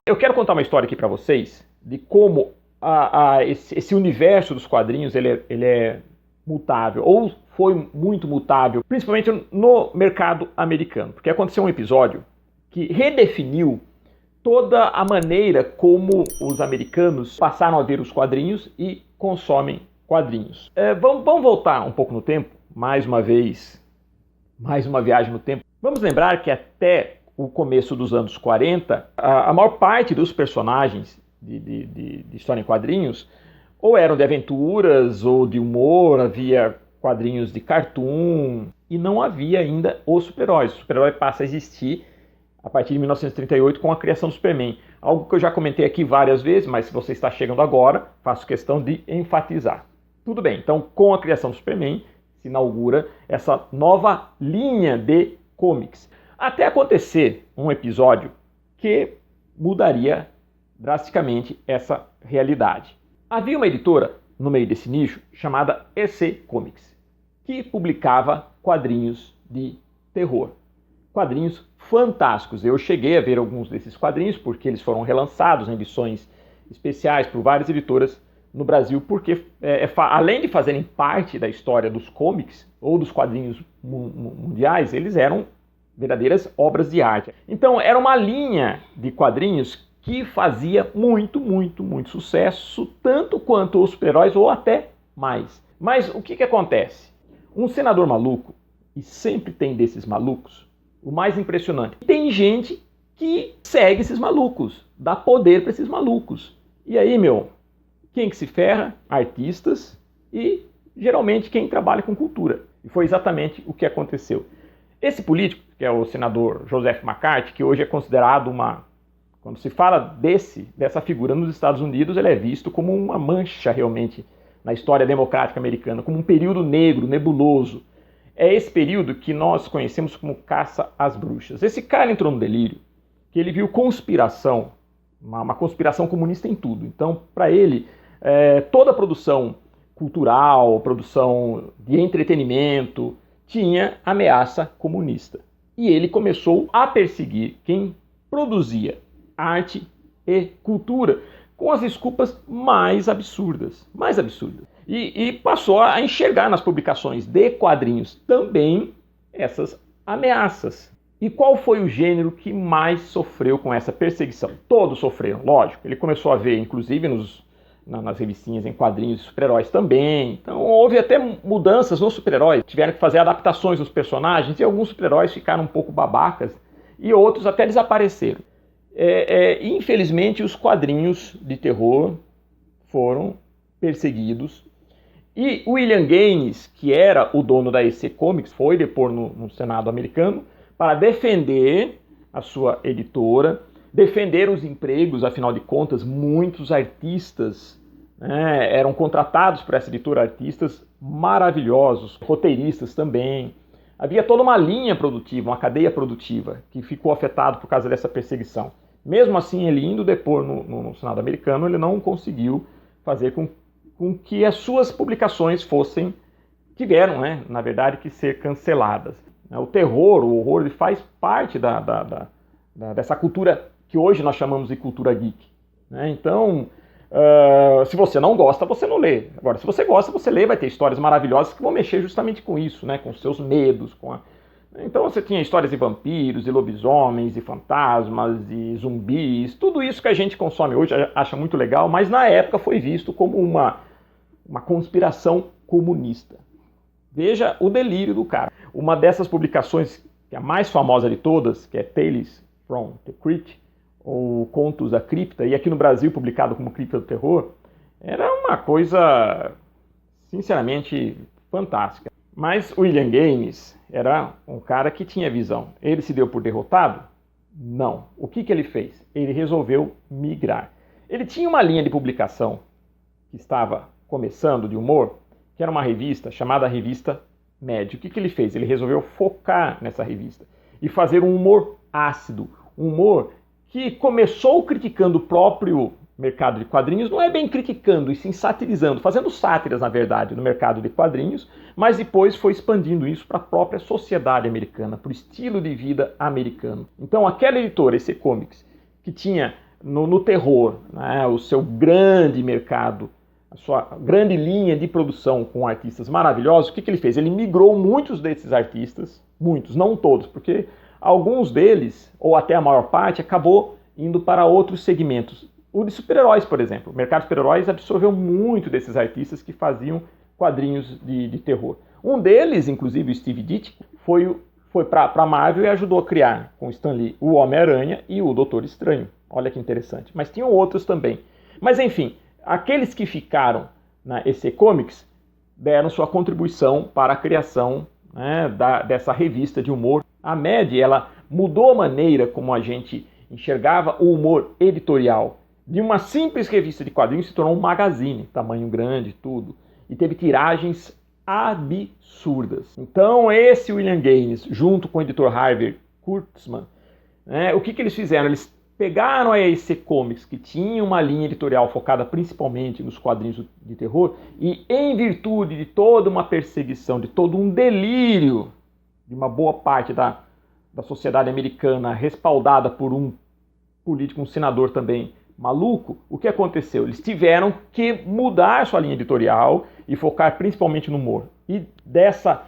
Eu quero contar uma história aqui para vocês de como esse universo dos quadrinhos ele é mutável, ou foi muito mutável, principalmente no mercado americano, porque aconteceu um episódio que redefiniu toda a maneira como os americanos passaram a ver os quadrinhos e consomem quadrinhos. Vamos voltar um pouco no tempo, mais uma vez, mais uma viagem no tempo. Vamos lembrar que até o começo dos anos 40, a maior parte dos personagens de história em quadrinhos ou eram de aventuras ou de humor, havia quadrinhos de cartoon e não havia ainda os super-heróis. O super-herói passa a existir a partir de 1938 com a criação do Superman. Algo que eu já comentei aqui várias vezes, mas se você está chegando agora, faço questão de enfatizar. Tudo bem, então com a criação do Superman se inaugura essa nova linha de comics. Até acontecer um episódio que mudaria drasticamente essa realidade. Havia uma editora no meio desse nicho chamada EC Comics, que publicava quadrinhos de terror. Quadrinhos fantásticos. Eu cheguei a ver alguns desses quadrinhos porque eles foram relançados em edições especiais por várias editoras no Brasil, porque além de fazerem parte da história dos comics ou dos quadrinhos mundiais, eles eram verdadeiras obras de arte. Então era uma linha de quadrinhos que fazia muito sucesso, tanto quanto os super-heróis ou até mais. Mas o que acontece? Um senador maluco, e sempre tem desses malucos, o mais impressionante, tem gente que segue esses malucos, dá poder para esses malucos. E aí, quem que se ferra? Artistas e geralmente quem trabalha com cultura. E foi exatamente o que aconteceu. Esse político, que é o senador Joseph McCarthy, que hoje é considerado quando se fala dessa figura nos Estados Unidos, ele é visto como uma mancha realmente na história democrática americana, como um período negro, nebuloso. É esse período que nós conhecemos como caça às bruxas. Esse cara entrou no delírio, que ele viu conspiração, uma conspiração comunista em tudo. Então, para ele, toda a produção cultural, produção de entretenimento, tinha ameaça comunista. E ele começou a perseguir quem produzia arte e cultura, com as desculpas mais absurdas. E passou a enxergar nas publicações de quadrinhos também essas ameaças. E qual foi o gênero que mais sofreu com essa perseguição? Todos sofreram, lógico. Ele começou a ver, inclusive, nas revistinhas em quadrinhos de super-heróis também. Então houve até mudanças nos super-heróis. Tiveram que fazer adaptações dos personagens e alguns super-heróis ficaram um pouco babacas e outros até desapareceram. Infelizmente, os quadrinhos de terror foram perseguidos. E William Gaines, que era o dono da EC Comics, foi depor no Senado americano para defender a sua editora, defender os empregos. Afinal de contas, muitos artistas eram contratados por essa editora, artistas maravilhosos, roteiristas também. Havia toda uma linha produtiva, uma cadeia produtiva, que ficou afetada por causa dessa perseguição. Mesmo assim, ele indo depor no Senado americano, ele não conseguiu fazer com que as suas publicações tiveram, na verdade, que ser canceladas. O terror, o horror, ele faz parte dessa cultura que hoje nós chamamos de cultura geek. Então, se você não gosta, você não lê. Agora, se você gosta, você lê, vai ter histórias maravilhosas que vão mexer justamente com isso, com os seus medos. Então você tinha histórias de vampiros, de lobisomens, de fantasmas, de zumbis, tudo isso que a gente consome hoje acha muito legal, mas na época foi visto como uma conspiração comunista. Veja o delírio do cara. Uma dessas publicações, que é a mais famosa de todas, que é Tales from the Crypt, ou Contos da Cripta, e aqui no Brasil publicado como Cripta do Terror, era uma coisa, sinceramente, fantástica. Mas William Gaines era um cara que tinha visão. Ele se deu por derrotado? Não. O que ele fez? Ele resolveu migrar. Ele tinha uma linha de publicação que estava começando de humor, que era uma revista chamada Revista Mad. O que ele fez? Ele resolveu focar nessa revista e fazer um humor ácido, um humor que começou criticando o próprio mercado de quadrinhos, não é bem criticando, e sim satirizando, fazendo sátiras, na verdade, no mercado de quadrinhos, mas depois foi expandindo isso para a própria sociedade americana, para o estilo de vida americano. Então, aquela editora, EC Comics, que tinha no terror, né, o seu grande mercado, a sua grande linha de produção com artistas maravilhosos, o que ele fez? Ele migrou muitos desses artistas, muitos, não todos, porque alguns deles, ou até a maior parte, acabou indo para outros segmentos. O de super-heróis, por exemplo. O mercado de super-heróis absorveu muito desses artistas que faziam quadrinhos de terror. Um deles, inclusive o Steve Ditko, foi para a Marvel e ajudou a criar, com Stan Lee, o Homem-Aranha e o Doutor Estranho. Olha que interessante. Mas tinham outros também. Mas enfim, aqueles que ficaram na EC Comics deram sua contribuição para a criação, né, dessa revista de humor. A Mad, ela mudou a maneira como a gente enxergava o humor editorial. De uma simples revista de quadrinhos se tornou um magazine, tamanho grande, tudo. E teve tiragens absurdas. Então esse William Gaines, junto com o editor Harvey Kurtzman, né, o que eles fizeram? Eles pegaram a EC Comics, que tinha uma linha editorial focada principalmente nos quadrinhos de terror, e em virtude de toda uma perseguição, de todo um delírio de uma boa parte da sociedade americana, respaldada por um político, um senador também maluco, o que aconteceu? Eles tiveram que mudar sua linha editorial e focar principalmente no humor. E dessa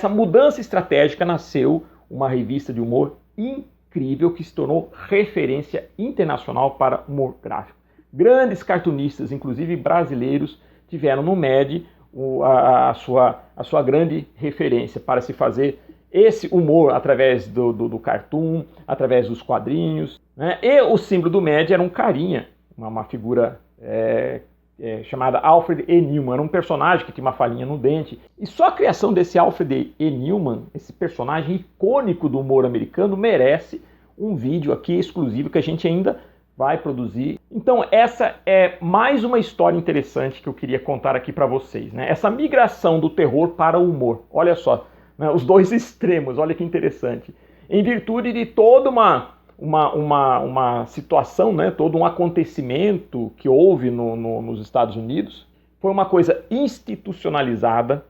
mudança estratégica nasceu uma revista de humor incrível que se tornou referência internacional para humor gráfico. Grandes cartunistas, inclusive brasileiros, tiveram no MED a sua grande referência para se fazer esse humor através do cartoon, através dos quadrinhos, né? E o símbolo do MED era um carinha, uma figura chamada Alfred E. Newman, era um personagem que tinha uma falinha no dente. E só a criação desse Alfred E. Newman, esse personagem icônico do humor americano, merece um vídeo aqui exclusivo que a gente ainda vai produzir. Então essa é mais uma história interessante que eu queria contar aqui para vocês, né? Essa migração do terror para o humor. Olha só, né? Os dois extremos, olha que interessante. Em virtude de toda uma situação, né? Todo um acontecimento que houve nos Estados Unidos, foi uma coisa institucionalizada,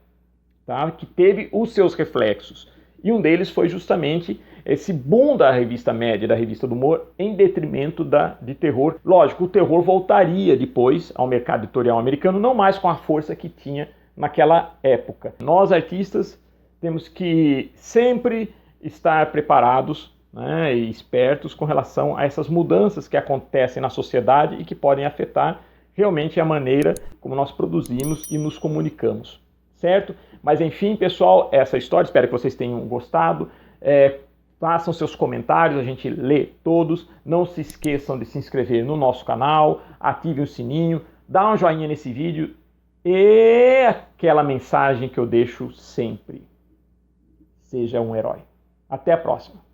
tá? Que teve os seus reflexos. E um deles foi justamente esse boom da revista média, da revista do humor, em detrimento de terror. Lógico, o terror voltaria depois ao mercado editorial americano, não mais com a força que tinha naquela época. Nós, artistas, temos que sempre estar preparados, né, e espertos com relação a essas mudanças que acontecem na sociedade e que podem afetar realmente a maneira como nós produzimos e nos comunicamos, certo? Mas enfim, pessoal, essa história, espero que vocês tenham gostado. Façam seus comentários, a gente lê todos. Não se esqueçam de se inscrever no nosso canal, ativem o sininho, dá um joinha nesse vídeo e aquela mensagem que eu deixo sempre: seja um herói. Até a próxima!